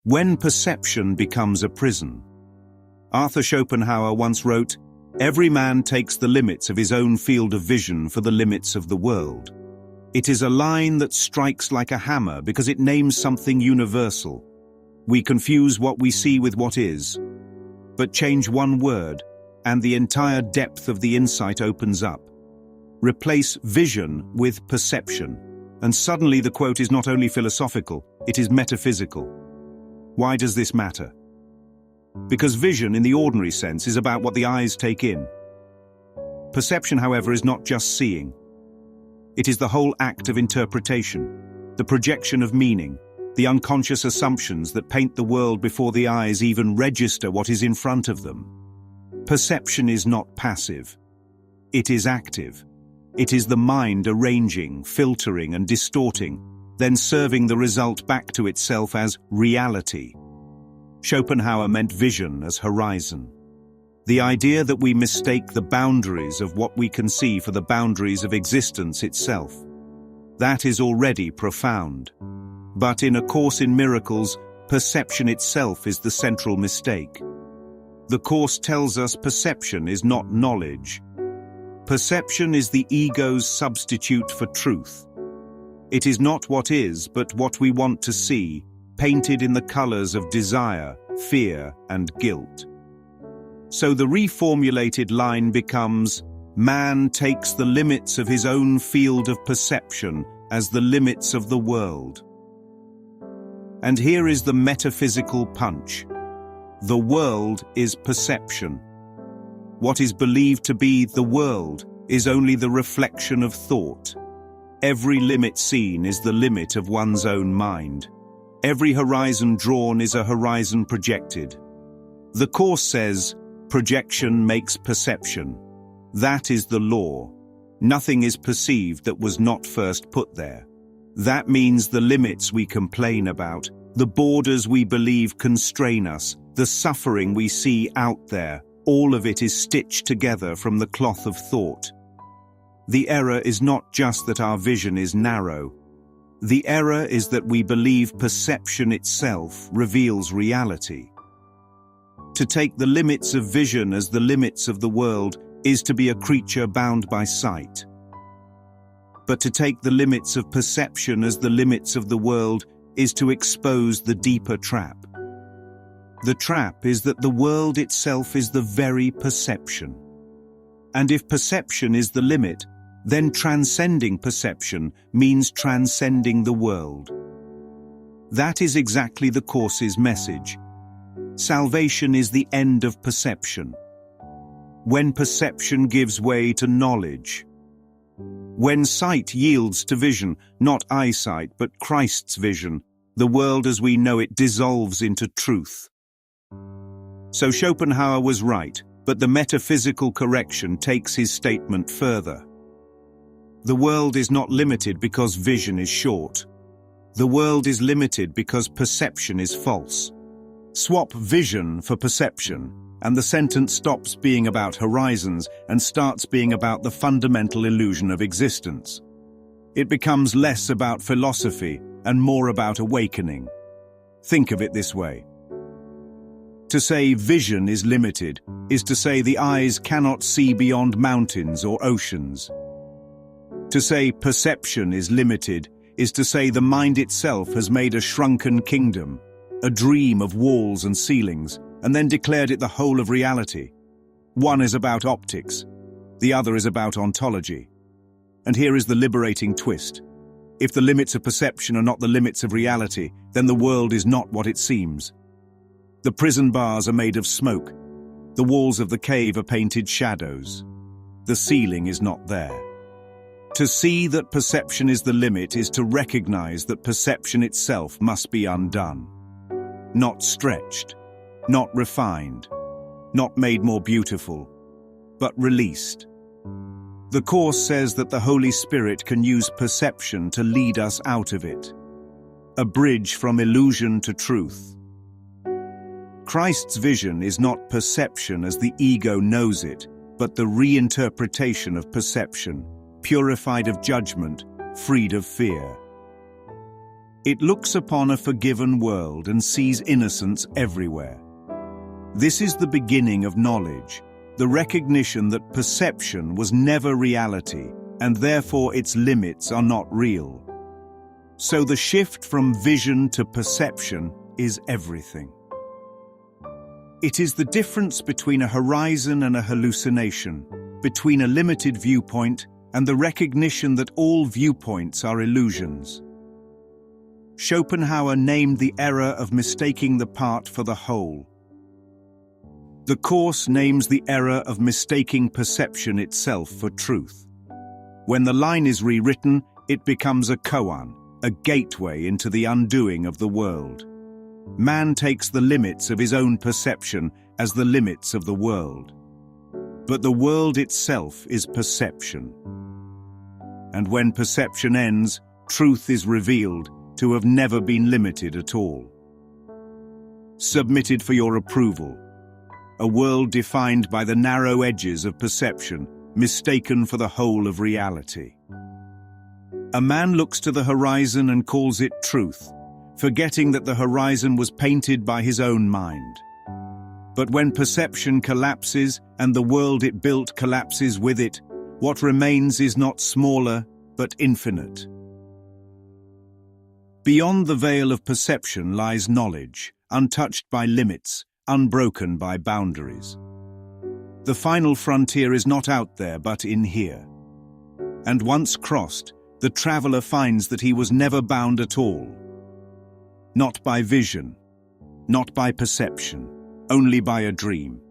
When perception becomes a prison. Arthur Schopenhauer once wrote, "Every man takes the limits of his own field of vision for the limits of the world." It is a line that strikes like a hammer because it names something universal. We confuse what we see with what is, but change one word, and the entire depth of the insight opens up. Replace vision with perception, and suddenly the quote is not only philosophical, it is metaphysical. Why does this matter? Because vision in the ordinary sense is about what the eyes take in. Perception, however, is not just seeing. It is the whole act of interpretation, the projection of meaning, the unconscious assumptions that paint the world before the eyes even register what is in front of them. Perception is not passive. It is active. It is the mind arranging, filtering, and distorting, then serving the result back to itself as reality. Schopenhauer meant vision as horizon. The idea that we mistake the boundaries of what we can see for the boundaries of existence itself. That is already profound. But in A Course in Miracles, perception itself is the central mistake. The Course tells us perception is not knowledge. Perception is the ego's substitute for truth. It is not what is, but what we want to see, painted in the colors of desire, fear, and guilt. So the reformulated line becomes, man takes the limits of his own field of perception as the limits of the world. And here is the metaphysical punch. The world is perception. What is believed to be the world is only the reflection of thought. Every limit seen is the limit of one's own mind. Every horizon drawn is a horizon projected. The Course says, projection makes perception. That is the law. Nothing is perceived that was not first put there. That means the limits we complain about, the borders we believe constrain us, the suffering we see out there, all of it is stitched together from the cloth of thought. The error is not just that our vision is narrow. The error is that we believe perception itself reveals reality. To take the limits of vision as the limits of the world is to be a creature bound by sight. But to take the limits of perception as the limits of the world is to expose the deeper trap. The trap is that the world itself is the very perception. And if perception is the limit, then transcending perception means transcending the world. That is exactly the Course's message. Salvation is the end of perception. When perception gives way to knowledge. When sight yields to vision, not eyesight but Christ's vision, the world as we know it dissolves into truth. So Schopenhauer was right, but the metaphysical correction takes his statement further. The world is not limited because vision is short. The world is limited because perception is false. Swap vision for perception, and the sentence stops being about horizons and starts being about the fundamental illusion of existence. It becomes less about philosophy and more about awakening. Think of it this way. To say vision is limited is to say the eyes cannot see beyond mountains or oceans. To say perception is limited is to say the mind itself has made a shrunken kingdom, a dream of walls and ceilings, and then declared it the whole of reality. One is about optics, the other is about ontology. And here is the liberating twist. If the limits of perception are not the limits of reality, then the world is not what it seems. The prison bars are made of smoke. The walls of the cave are painted shadows. The ceiling is not there. To see that perception is the limit is to recognize that perception itself must be undone. Not stretched, not refined, not made more beautiful, but released. The Course says that the Holy Spirit can use perception to lead us out of it. A bridge from illusion to truth. Christ's vision is not perception as the ego knows it, but the reinterpretation of perception, purified of judgment, freed of fear. It looks upon a forgiven world and sees innocence everywhere. This is the beginning of knowledge, the recognition that perception was never reality, and therefore its limits are not real. So the shift from vision to perception is everything. It is the difference between a horizon and a hallucination, between a limited viewpoint and the recognition that all viewpoints are illusions. Schopenhauer named the error of mistaking the part for the whole. The Course names the error of mistaking perception itself for truth. When the line is rewritten, it becomes a koan, a gateway into the undoing of the world. Man takes the limits of his own perception as the limits of the world. But the world itself is perception. And when perception ends, truth is revealed to have never been limited at all. Submitted for your approval. A world defined by the narrow edges of perception, mistaken for the whole of reality. A man looks to the horizon and calls it truth, forgetting that the horizon was painted by his own mind. But when perception collapses and the world it built collapses with it, what remains is not smaller, but infinite. Beyond the veil of perception lies knowledge, untouched by limits, unbroken by boundaries. The final frontier is not out there, but in here. And once crossed, the traveler finds that he was never bound at all. Not by vision, not by perception, only by a dream.